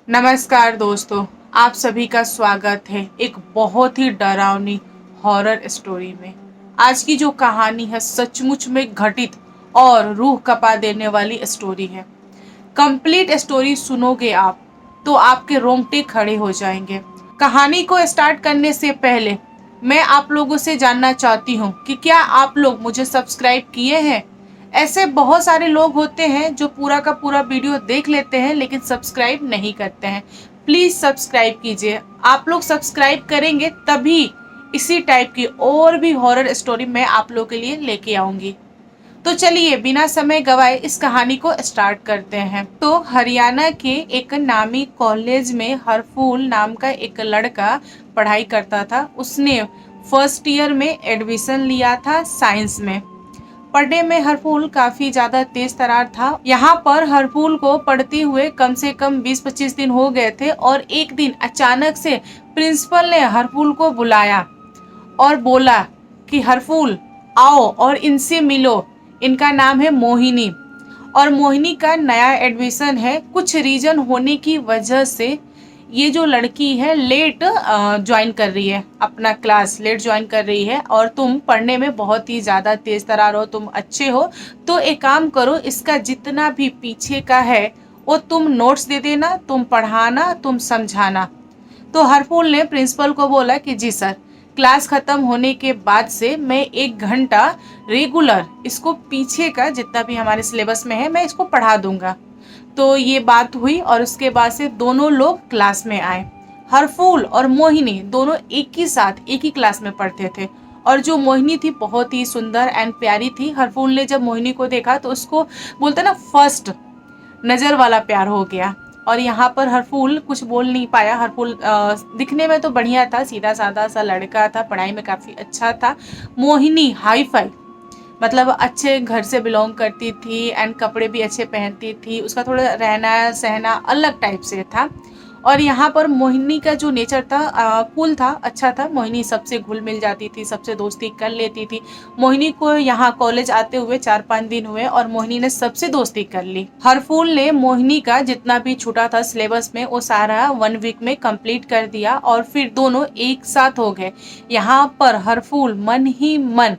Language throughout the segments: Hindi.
नमस्कार दोस्तों, आप सभी का स्वागत है एक बहुत ही डरावनी हॉरर स्टोरी में। आज की जो कहानी है सचमुच में घटित और रूह कँपा देने वाली स्टोरी है। कंप्लीट स्टोरी सुनोगे आप तो आपके रोंगटे खड़े हो जाएंगे। कहानी को स्टार्ट करने से पहले मैं आप लोगों से जानना चाहती हूँ कि क्या आप लोग मुझे सब्सक्राइब किए हैं। ऐसे बहुत सारे लोग होते हैं जो पूरा का पूरा वीडियो देख लेते हैं लेकिन सब्सक्राइब नहीं करते हैं। प्लीज़ सब्सक्राइब कीजिए। आप लोग सब्सक्राइब करेंगे तभी इसी टाइप की और भी हॉरर स्टोरी मैं आप लोगों के लिए लेके आऊँगी। तो चलिए बिना समय गवाए इस कहानी को स्टार्ट करते हैं। तो हरियाणा के एक नामी कॉलेज में हरफूल नाम का एक लड़का पढ़ाई करता था। उसने फर्स्ट ईयर में एडमिशन लिया था साइंस में। पढ़ने में हरफूल काफी ज्यादा तेज तरार था। यहाँ पर हरफूल को पढ़ते हुए कम से कम 20-25 दिन हो गए थे और एक दिन अचानक से प्रिंसिपल ने हरफूल को बुलाया और बोला कि हरफूल आओ और इनसे मिलो। इनका नाम है मोहिनी और मोहिनी का नया एडमिशन है। कुछ रीजन होने की वजह से ये जो लड़की है लेट ज्वाइन कर रही है, अपना क्लास लेट ज्वाइन कर रही है। और तुम पढ़ने में बहुत ही ज़्यादा तेज तरार हो, तुम अच्छे हो, तो एक काम करो, इसका जितना भी पीछे का है वो तुम नोट्स दे देना, तुम पढ़ाना, तुम समझाना। तो हरफूल ने प्रिंसिपल को बोला कि जी सर, क्लास खत्म होने के बाद से मैं 1 घंटा रेगुलर इसको पीछे का जितना भी हमारे सिलेबस में है मैं इसको पढ़ा दूंगा। तो ये बात हुई और उसके बाद से दोनों लोग क्लास में आए। हरफूल और मोहिनी दोनों एक ही साथ एक ही क्लास में पढ़ते थे। और जो मोहिनी थी बहुत ही सुंदर एंड प्यारी थी। हरफूल ने जब मोहिनी को देखा तो उसको बोलते ना फर्स्ट नज़र वाला प्यार हो गया। और यहाँ पर हरफूल कुछ बोल नहीं पाया। हरफूल दिखने में तो बढ़िया था, सीधा साधा सा लड़का था, पढ़ाई में काफ़ी अच्छा था। मोहिनी हाई फाई, मतलब अच्छे घर से बिलोंग करती थी एंड कपड़े भी अच्छे पहनती थी। उसका थोड़ा रहना सहना अलग टाइप से था। और यहाँ पर मोहिनी का जो नेचर था कूल था, अच्छा था। मोहिनी सबसे घुल मिल जाती थी, सबसे दोस्ती कर लेती थी। मोहिनी को यहाँ कॉलेज आते हुए 4-5 दिन हुए और मोहिनी ने सबसे दोस्ती कर ली। हरफूल ने मोहिनी का जितना भी छूटा था सिलेबस में वो सारा 1 वीक में कंप्लीट कर दिया और फिर दोनों एक साथ हो गए। यहाँ पर हरफूल मन ही मन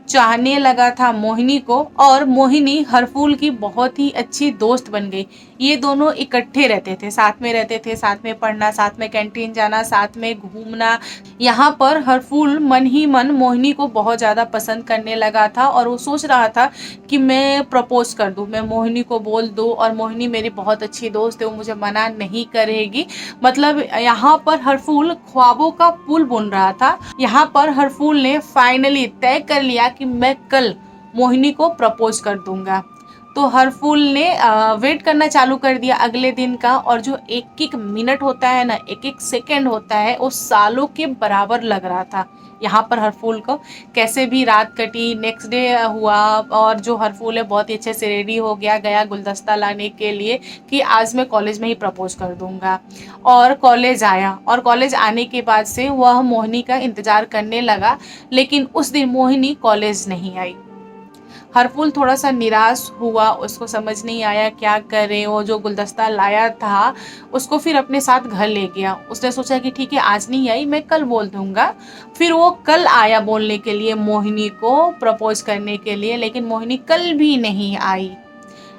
चाहने लगा था मोहिनी को और मोहिनी हरफूल की बहुत ही अच्छी दोस्त बन गई। ये दोनों इकट्ठे रहते थे, साथ में रहते थे, साथ में पढ़ना, साथ में कैंटीन जाना, साथ में घूमना। यहाँ पर हरफूल मन ही मन मोहिनी को बहुत ज़्यादा पसंद करने लगा था और वो सोच रहा था कि मैं प्रपोज कर दूँ, मैं मोहिनी को बोल दूँ और मोहिनी मेरी बहुत अच्छी दोस्त है, वो मुझे मना नहीं करेगी। मतलब यहाँ पर हरफूल ख्वाबों का पुल बुन रहा था। यहाँ पर हरफूल ने फाइनली तय कर लिया कि मैं कल मोहिनी को प्रपोज कर दूंगा। तो हरफूल ने वेट करना चालू कर दिया अगले दिन का। और जो एक एक मिनट होता है ना, एक एक सेकंड होता है, वो सालों के बराबर लग रहा था। यहाँ पर हरफूल को कैसे भी रात कटी। नेक्स्ट डे हुआ और जो हरफूल है बहुत ही अच्छे से रेडी हो गया, गया गुलदस्ता लाने के लिए कि आज मैं कॉलेज में ही प्रपोज कर दूंगा। और कॉलेज आया और कॉलेज आने के बाद से वह मोहिनी का इंतजार करने लगा, लेकिन उस दिन मोहिनी कॉलेज नहीं आई। हरफूल थोड़ा सा निराश हुआ, उसको समझ नहीं आया क्या करे। वो जो गुलदस्ता लाया था उसको फिर अपने साथ घर ले गया। उसने सोचा कि ठीक है आज नहीं आई, मैं कल बोल दूंगा। फिर वो कल आया बोलने के लिए मोहिनी को प्रपोज करने के लिए, लेकिन मोहिनी कल भी नहीं आई।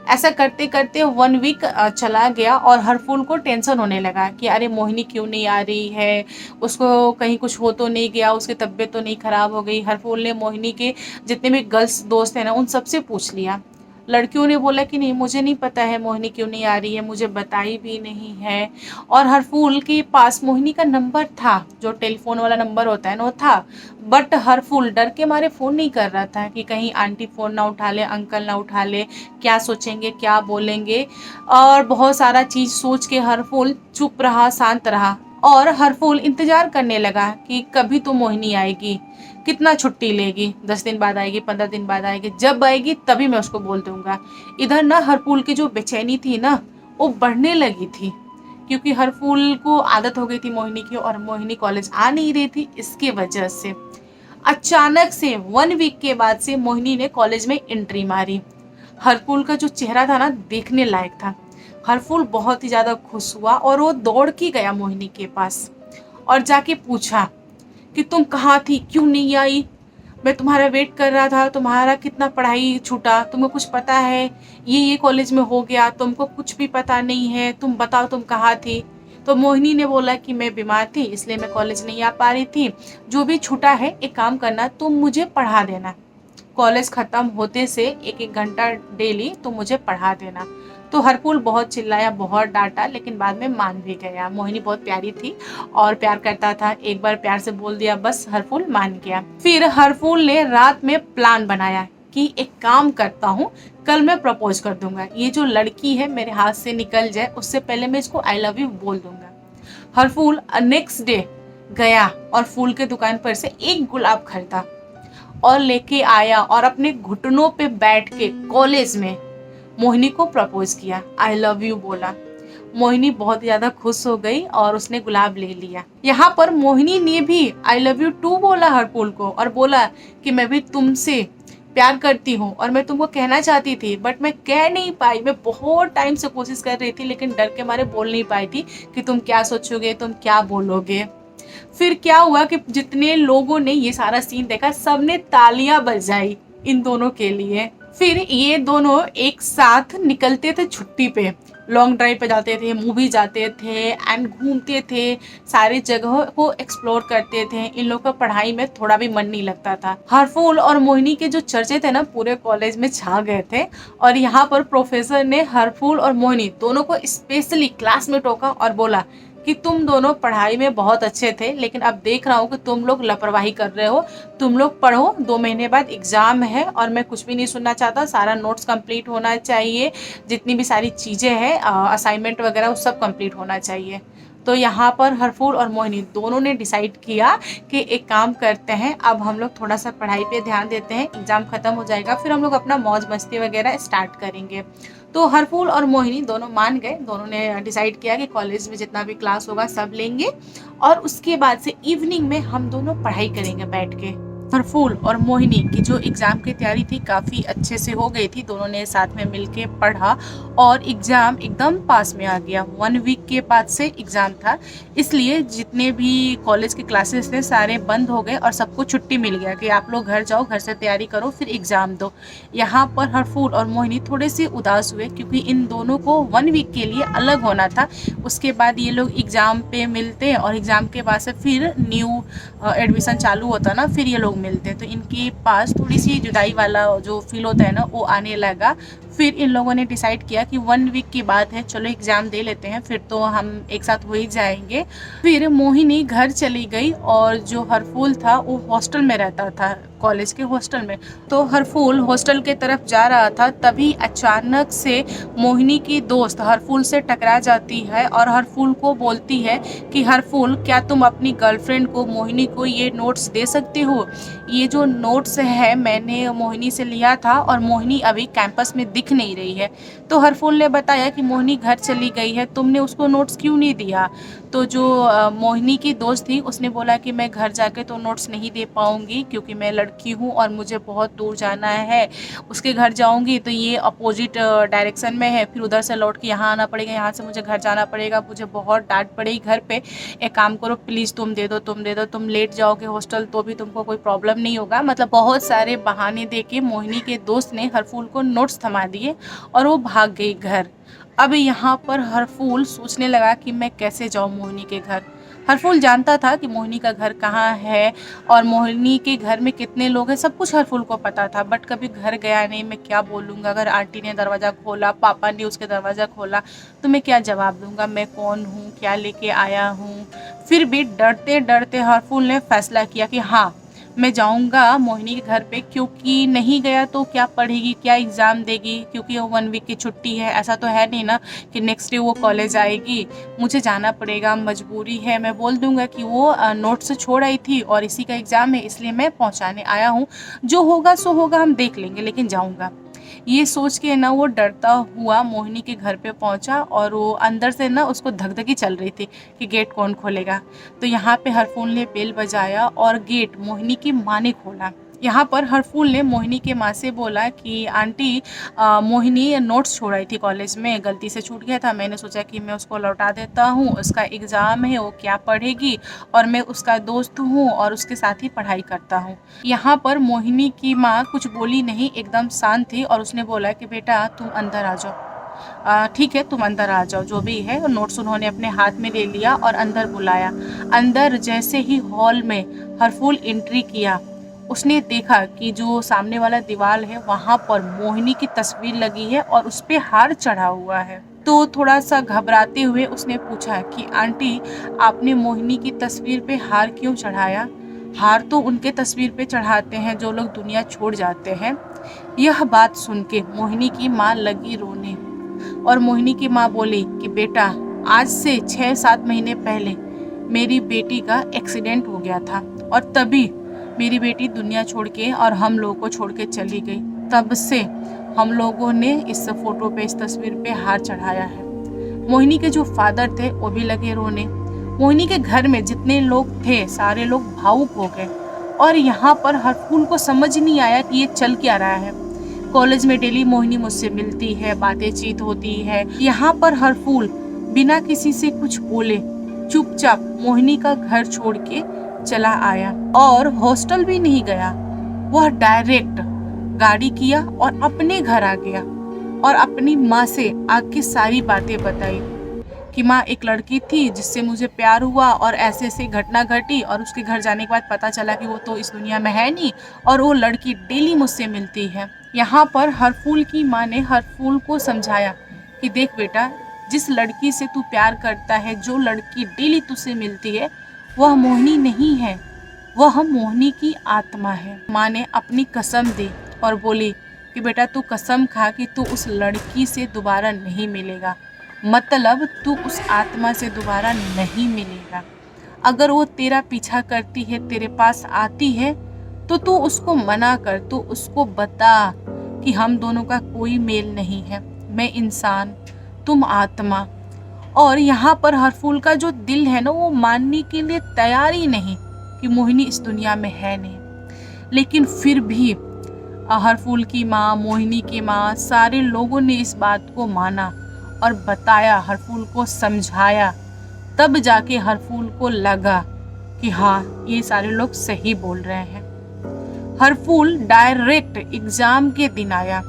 ऐसा करते करते 1 वीक चला गया और हरफूल को टेंशन होने लगा कि अरे मोहिनी क्यों नहीं आ रही है, उसको कहीं कुछ हो तो नहीं गया, उसकी तबीयत तो नहीं खराब हो गई। हरफूल ने मोहिनी के जितने भी गर्ल्स दोस्त हैं ना उन सबसे पूछ लिया। लड़कियों ने बोला कि नहीं मुझे नहीं पता है मोहिनी क्यों नहीं आ रही है, मुझे बताई भी नहीं है। और हरफूल के पास मोहिनी का नंबर था, जो टेलीफोन वाला नंबर होता है ना वो था। बट हरफूल डर के मारे फ़ोन नहीं कर रहा था कि कहीं आंटी फ़ोन ना उठा ले, अंकल ना उठा ले, क्या सोचेंगे क्या बोलेंगे। और बहुत सारा चीज़ सोच के हरफूल चुप रहा, शांत रहा। और हरफूल इंतज़ार करने लगा कि कभी तो मोहिनी आएगी, कितना छुट्टी लेगी, 10 दिन बाद आएगी, 15 दिन बाद आएगी, जब आएगी तभी मैं उसको बोल दूंगा। इधर ना हरफूल की जो बेचैनी थी ना वो बढ़ने लगी थी, क्योंकि हरफूल को आदत हो गई थी मोहिनी की और मोहिनी कॉलेज आ नहीं रही थी। इसके वजह से अचानक से 1 वीक के बाद से मोहिनी ने कॉलेज में एंट्री मारी। हरकुल का जो चेहरा था ना देखने लायक था। हरफूल बहुत ही ज़्यादा खुश हुआ और वो दौड़ के गया मोहिनी के पास और जाके पूछा कि तुम कहाँ थी, क्यों नहीं आई? मैं तुम्हारा वेट कर रहा था, तुम्हारा कितना पढ़ाई छूटा, तुम्हें कुछ पता है? ये कॉलेज में हो गया, तुमको कुछ भी पता नहीं है, तुम बताओ तुम कहाँ थी? तो मोहिनी ने बोला कि मैं बीमार थी इसलिए मैं कॉलेज नहीं आ पा रही थी। जो भी छूटा है एक काम करना, तुम मुझे पढ़ा देना, कॉलेज खत्म होते से एक एक घंटा डेली तुम मुझे पढ़ा देना। तो हरफूल बहुत चिल्लाया, बहुत डांटा, लेकिन बाद में मान भी गया। मोहिनी बहुत प्यारी थी और प्यार करता था, एक बार प्यार से बोल दिया बस हरफूल मान गया। फिर हरफूल ने रात में प्लान बनाया कि एक काम करता हूँ, कल मैं प्रपोज कर दूंगा, ये जो लड़की है मेरे हाथ से निकल जाए उससे पहले मैं इसको आई लव यू बोल दूंगा। हरफूल नेक्स्ट डे गया और फूल के दुकान पर से एक गुलाब खरीदा और लेके आया और अपने घुटनों पे बैठ के कॉलेज में मोहिनी को प्रपोज किया, आई लव यू बोला। मोहिनी बहुत ज्यादा खुश हो गई और उसने गुलाब ले लिया। यहाँ पर मोहिनी ने भी आई लव यू टू बोला हरफूल को और बोला कि मैं भी तुमसे प्यार करती हूँ और मैं तुमको कहना चाहती थी बट मैं कह नहीं पाई, मैं बहुत टाइम से कोशिश कर रही थी लेकिन डर के मारे बोल नहीं पाई थी कि तुम क्या सोचोगे, तुम क्या बोलोगे। फिर क्या हुआ कि जितने लोगों ने ये सारा सीन देखा सबने तालियां बजाई इन दोनों के लिए। फिर ये दोनों एक साथ निकलते थे छुट्टी पे, लॉन्ग ड्राइव पे जाते थे, मूवी जाते थे एंड घूमते थे, सारी जगहों को एक्सप्लोर करते थे। इन लोगों का पढ़ाई में थोड़ा भी मन नहीं लगता था। हरफूल और मोहिनी के जो चर्चे थे ना पूरे कॉलेज में छा गए थे और यहाँ पर प्रोफेसर ने हरफूल और मोहिनी दोनों को स्पेशली क्लास में टोका और बोला कि तुम दोनों पढ़ाई में बहुत अच्छे थे लेकिन अब देख रहा हूँ कि तुम लोग लापरवाही कर रहे हो। तुम लोग पढ़ो, 2 महीने बाद एग्जाम है और मैं कुछ भी नहीं सुनना चाहता, सारा नोट्स कंप्लीट होना चाहिए, जितनी भी सारी चीज़ें हैं असाइनमेंट वगैरह वो सब कंप्लीट होना चाहिए। तो यहाँ पर हरफूल और मोहिनी दोनों ने डिसाइड किया कि एक काम करते हैं, अब हम लोग थोड़ा सा पढ़ाई पे ध्यान देते हैं, एग्जाम खत्म हो जाएगा फिर हम लोग अपना मौज मस्ती वगैरह स्टार्ट करेंगे। तो हरफूल और मोहिनी दोनों मान गए, दोनों ने डिसाइड किया कि कॉलेज में जितना भी क्लास होगा सब लेंगे और उसके बाद से इवनिंग में हम दोनों पढ़ाई करेंगे बैठ के। हरफूल और मोहिनी की जो एग्ज़ाम की तैयारी थी काफ़ी अच्छे से हो गई थी, दोनों ने साथ में मिलके पढ़ा और एग्ज़ाम एकदम पास में आ गया। 1 वीक के बाद से एग्ज़ाम था, इसलिए जितने भी कॉलेज के क्लासेस थे सारे बंद हो गए और सबको छुट्टी मिल गया कि आप लोग घर जाओ, घर से तैयारी करो फिर एग्ज़ाम दो। यहाँ पर हरफूल और मोहिनी थोड़े से उदास हुए क्योंकि इन दोनों को 1 वीक के लिए अलग होना था, उसके बाद ये लोग एग्ज़ाम पे मिलते और एग्ज़ाम के बाद से फिर न्यू एडमिशन चालू होता ना, फिर ये लोग मिलते, तो इनके पास थोड़ी सी जुदाई वाला जो फील होता है ना वो आने लगा। फिर इन लोगों ने डिसाइड किया कि 1 वीक की बात है, चलो एग्ज़ाम दे लेते हैं फिर तो हम एक साथ हो ही जाएंगे। फिर मोहिनी घर चली गई और जो हरफूल था वो हॉस्टल में रहता था, कॉलेज के हॉस्टल में। तो हरफूल हॉस्टल के तरफ जा रहा था तभी अचानक से मोहिनी की दोस्त हरफूल से टकरा जाती है और हरफूल को बोलती है कि हरफूल क्या तुम अपनी गर्लफ्रेंड को मोहिनी को ये नोट्स दे सकते हो? ये जो नोट्स है मैंने मोहिनी से लिया था और मोहिनी अभी कैंपस में दिख नहीं रही है। तो हरफूल ने बताया कि मोहिनी घर चली गई है, तुमने उसको नोट्स क्यों नहीं दिया? तो जो मोहिनी की दोस्त थी उसने बोला कि मैं घर जाके तो नोट्स नहीं दे पाऊँगी क्योंकि मैं लड़की हूँ और मुझे बहुत दूर जाना है, उसके घर जाऊँगी तो ये अपोजिट डायरेक्शन में है, फिर उधर से लौट के यहाँ आना पड़ेगा, यहाँ से मुझे घर जाना पड़ेगा, मुझे बहुत डांट पड़ेगी घर पे। एक काम करो प्लीज़ तुम दे दो, तुम दे दो, तुम लेट जाओगे हॉस्टल तो भी तुमको कोई प्रॉब्लम नहीं होगा। मतलब बहुत सारे बहाने दे के मोहिनी के दोस्त ने हरफूल को नोट्स थमा दिए और वो भाग गई घर। अब यहाँ पर हरफूल सोचने लगा कि मैं कैसे जाऊँ मोहिनी के घर। हरफूल जानता था कि मोहिनी का घर कहाँ है और मोहिनी के घर में कितने लोग हैं, सब कुछ हरफूल को पता था, बट कभी घर गया नहीं। मैं क्या बोलूँगा, अगर आंटी ने दरवाज़ा खोला, पापा ने उसके दरवाज़ा खोला तो मैं क्या जवाब दूँगा, मैं कौन हूँ, क्या लेके आया हूँ। फिर भी डरते डरते हरफूल ने फैसला किया कि हाँ मैं जाऊंगा मोहिनी के घर पे, क्योंकि नहीं गया तो क्या पढ़ेगी, क्या एग्ज़ाम देगी, क्योंकि वो 1 वीक की छुट्टी है, ऐसा तो है नहीं ना कि नेक्स्ट डे वो कॉलेज आएगी। मुझे जाना पड़ेगा, मजबूरी है। मैं बोल दूंगा कि वो नोट्स छोड़ आई थी और इसी का एग्ज़ाम है इसलिए मैं पहुंचाने आया हूँ, जो होगा सो होगा, हम देख लेंगे, लेकिन जाऊँगा। ये सोच के ना वो डरता हुआ मोहिनी के घर पे पहुंचा और वो अंदर से ना उसको धकधकी चल रही थी कि गेट कौन खोलेगा। तो यहाँ पे हरफूल ने बेल बजाया और गेट मोहिनी की माँ ने खोला। यहाँ पर हरफूल ने मोहिनी के माँ से बोला कि आंटी, मोहिनी नोट्स छोड़ आई थी कॉलेज में, गलती से छूट गया था, मैंने सोचा कि मैं उसको लौटा देता हूँ, उसका एग्ज़ाम है, वो क्या पढ़ेगी, और मैं उसका दोस्त हूँ और उसके साथ ही पढ़ाई करता हूँ। यहाँ पर मोहिनी की माँ कुछ बोली नहीं, एकदम शांत थी और उसने बोला कि बेटा तुम अंदर आ जाओ। ठीक है, तुम अंदर आ जाओ, जो भी है। नोट्स उन्होंने अपने हाथ में ले लिया और अंदर बुलाया। अंदर जैसे ही हॉल में हरफूल एंट्री किया, उसने देखा कि जो सामने वाला दीवार है वहाँ पर मोहिनी की तस्वीर लगी है और उस पे हार चढ़ा हुआ है। तो थोड़ा सा घबराते हुए उसने पूछा कि आंटी, आपने मोहिनी की तस्वीर पे हार क्यों चढ़ाया? हार तो उनके तस्वीर पे चढ़ाते हैं जो लोग दुनिया छोड़ जाते हैं। यह बात सुन के मोहिनी की माँ लगी रोने और मोहिनी की माँ बोली कि बेटा, आज से 6-7 महीने पहले मेरी बेटी का एक्सीडेंट हो गया था और तभी मेरी बेटी दुनिया छोड़ के और हम लोगों को छोड़ के चली गई। तब से हम लोगों ने इस फोटो पे, इस तस्वीर पे हार चढ़ाया है। मोहिनी के जो फादर थे वो भी लगे रोने। मोहिनी के घर में जितने लोग थे सारे लोग भावुक हो गए और यहाँ पर हरफूल को समझ नहीं आया कि ये चल क्या रहा है। कॉलेज में डेली मोहिनी मुझसे मिलती है, बातें चीत होती है। यहाँ पर हरफूल बिना किसी से कुछ बोले चुपचाप मोहिनी का घर छोड़ के चला आया और हॉस्टल भी नहीं गया। वह डायरेक्ट गाड़ी किया और अपने घर आ गया और अपनी माँ से आके सारी बातें बताई कि माँ, एक लड़की थी जिससे मुझे प्यार हुआ और ऐसे ऐसे घटना घटी और उसके घर जाने के बाद पता चला कि वो तो इस दुनिया में है नहीं और वो लड़की डेली मुझसे मिलती है। यहाँ पर हरफूल की माँ ने हरफूल को समझाया कि देख बेटा, जिस लड़की से तू प्यार करता है, जो लड़की डेली तुझसे मिलती है, वह मोहिनी नहीं है, वह मोहिनी की आत्मा है। माँ ने अपनी कसम दी और बोली कि बेटा, तू कसम खा कि तू उस लड़की से दोबारा नहीं मिलेगा, मतलब तू उस आत्मा से दोबारा नहीं मिलेगा। अगर वो तेरा पीछा करती है, तेरे पास आती है, तो तू उसको मना कर, तू उसको बता कि हम दोनों का कोई मेल नहीं है, मैं इंसान, तुम आत्मा। और यहाँ पर हरफूल का जो दिल है ना, वो मानने के लिए तैयार ही नहीं कि मोहिनी इस दुनिया में है नहीं। लेकिन फिर भी हरफूल की माँ, मोहिनी की माँ, सारे लोगों ने इस बात को माना और बताया, हरफूल को समझाया। तब जाके हरफूल को लगा कि हाँ, ये सारे लोग सही बोल रहे हैं। हरफूल डायरेक्ट एग्जाम के दिन आया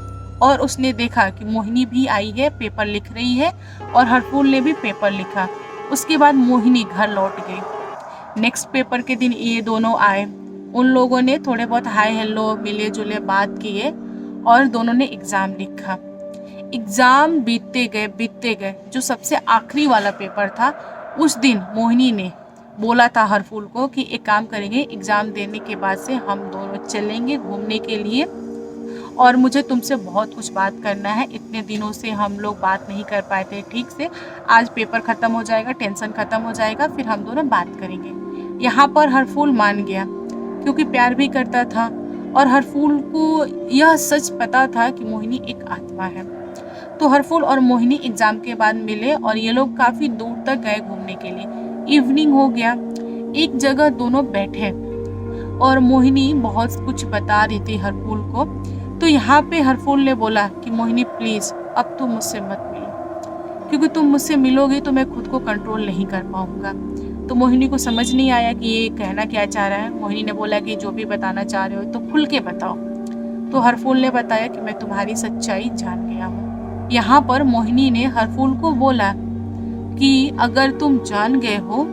और उसने देखा कि मोहिनी भी आई है, पेपर लिख रही है और हरफूल ने भी पेपर लिखा। उसके बाद मोहिनी घर लौट गई। नेक्स्ट पेपर के दिन ये दोनों आए। उन लोगों ने थोड़े बहुत हाय हेलो, मिले जुले, बात किए और दोनों ने एग्ज़ाम लिखा। एग्ज़ाम बीतते गए। जो सबसे आखिरी वाला पेपर था, उस दिन मोहिनी ने बोला था हरफूल को कि एक काम करेंगे, एग्ज़ाम देने के बाद से हम दोनों चलेंगे घूमने के लिए और मुझे तुमसे बहुत कुछ बात करना है। इतने दिनों से हम लोग बात नहीं कर पाए थे ठीक से। आज पेपर ख़त्म हो जाएगा, टेंशन ख़त्म हो जाएगा, फिर हम दोनों बात करेंगे। यहाँ पर हरफूल मान गया क्योंकि प्यार भी करता था और हरफूल को यह सच पता था कि मोहिनी एक आत्मा है। तो हरफूल और मोहिनी एग्ज़ाम के बाद मिले और ये लोग काफ़ी दूर तक गए घूमने के लिए। इवनिंग हो गया, एक जगह दोनों बैठे और मोहिनी बहुत कुछ बता रही थी हरफूल को। तो यहाँ पे हरफूल ने बोला कि मोहिनी प्लीज़, अब तुम मुझसे मत मिलो, क्योंकि तुम मुझसे मिलोगे तो मैं खुद को कंट्रोल नहीं कर पाऊँगा। तो मोहिनी को समझ नहीं आया कि ये कहना क्या चाह रहा है। मोहिनी ने बोला कि जो भी बताना चाह रहे हो तो खुल के बताओ। तो हरफूल ने बताया कि मैं तुम्हारी सच्चाई जान गया हूँ। यहाँ पर मोहिनी ने हरफूल को बोला कि अगर तुम जान गए हो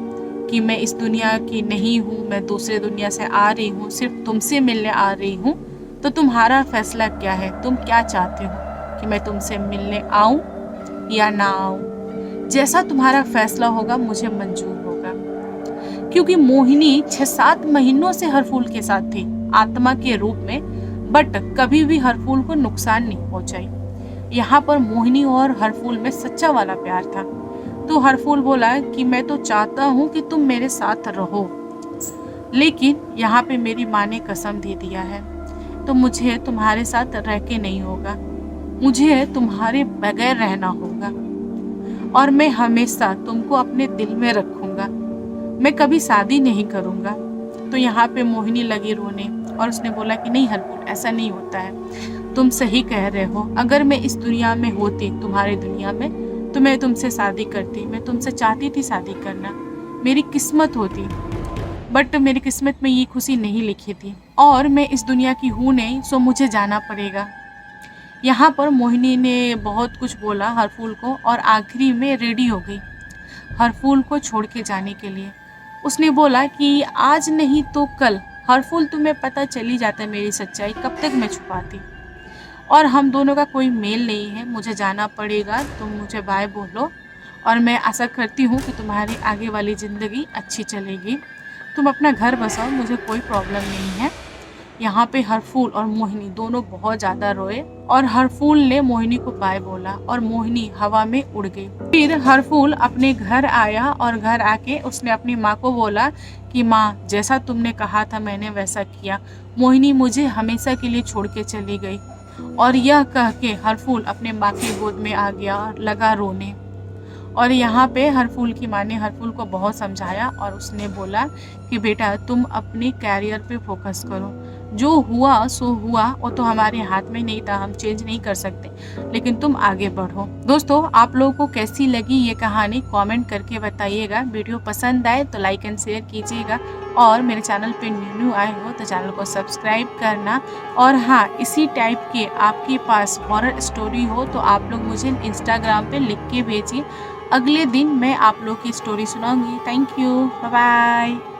कि मैं इस दुनिया की नहीं हूँ, मैं दूसरे दुनिया से आ रही हूँ, सिर्फ तुमसे मिलने आ रही हूँ, तो तुम्हारा फैसला क्या है? तुम क्या चाहते हो कि मैं तुमसे मिलने आऊँ या ना आऊँ? जैसा तुम्हारा फैसला होगा मुझे मंजूर होगा। क्योंकि मोहिनी 6-7 महीनों से हरफूल के साथ थी आत्मा के रूप में, बट कभी भी हरफूल को नुकसान नहीं पहुंचाई। यहाँ पर मोहिनी और हरफूल में सच्चा वाला प्यार था। तो हरफूल बोला कि मैं तो चाहता हूँ कि तुम मेरे साथ रहो, लेकिन यहाँ पे मेरी माँ ने कसम दे दिया है, तो मुझे तुम्हारे साथ रह के नहीं होगा, मुझे तुम्हारे बगैर रहना होगा और मैं हमेशा तुमको अपने दिल में रखूँगा, मैं कभी शादी नहीं करूँगा। तो यहाँ पे मोहिनी लगी रोने और उसने बोला कि नहीं हरफूल, ऐसा नहीं होता है, तुम सही कह रहे हो। अगर मैं इस दुनिया में होती, तुम्हारी दुनिया में, तो मैं तुमसे शादी करती, मैं तुमसे चाहती थी शादी करना, मेरी किस्मत होती, बट मेरी किस्मत में ये खुशी नहीं लिखी थी और मैं इस दुनिया की हूँ नहीं, सो मुझे जाना पड़ेगा। यहाँ पर मोहिनी ने बहुत कुछ बोला हरफूल को और आखिरी में रेडी हो गई हरफूल को छोड़ के जाने के लिए। उसने बोला कि आज नहीं तो कल हरफूल, तुम्हें पता चली जाता मेरी सच्चाई, कब तक मैं छुपाती, और हम दोनों का कोई मेल नहीं है, मुझे जाना पड़ेगा, तुम मुझे बाय बोलो और मैं आशा करती हूँ कि तुम्हारी आगे वाली ज़िंदगी अच्छी चलेगी, तुम अपना घर बसाओ, मुझे कोई प्रॉब्लम नहीं है। यहाँ पे हरफूल और मोहिनी दोनों बहुत ज़्यादा रोए और हरफूल ने मोहिनी को बाय बोला और मोहिनी हवा में उड़ गई। फिर हरफूल अपने घर आया और घर आके उसने अपनी माँ को बोला कि माँ, जैसा तुमने कहा था मैंने वैसा किया, मोहिनी मुझे हमेशा के लिए छोड़ के चली गई। और यह कह के हरफूल अपने माँ की गोद में आ गया और लगा रोने। और यहाँ पे हरफूल की माँ ने हरफूल को बहुत समझाया और उसने बोला कि बेटा तुम अपने कैरियर पे फोकस करो, जो हुआ सो हुआ, वो तो हमारे हाथ में नहीं था, हम चेंज नहीं कर सकते, लेकिन तुम आगे बढ़ो। दोस्तों, आप लोगों को कैसी लगी ये कहानी कमेंट करके बताइएगा। वीडियो पसंद आए तो लाइक एंड शेयर कीजिएगा और मेरे चैनल पे न्यू आए हो तो चैनल को सब्सक्राइब करना। और हाँ, इसी टाइप के आपके पास हॉरर स्टोरी हो तो आप लोग मुझे इंस्टाग्राम पे लिख के भेजिए, अगले दिन मैं आप लोग की स्टोरी सुनाऊंगी। Thank you, bye bye.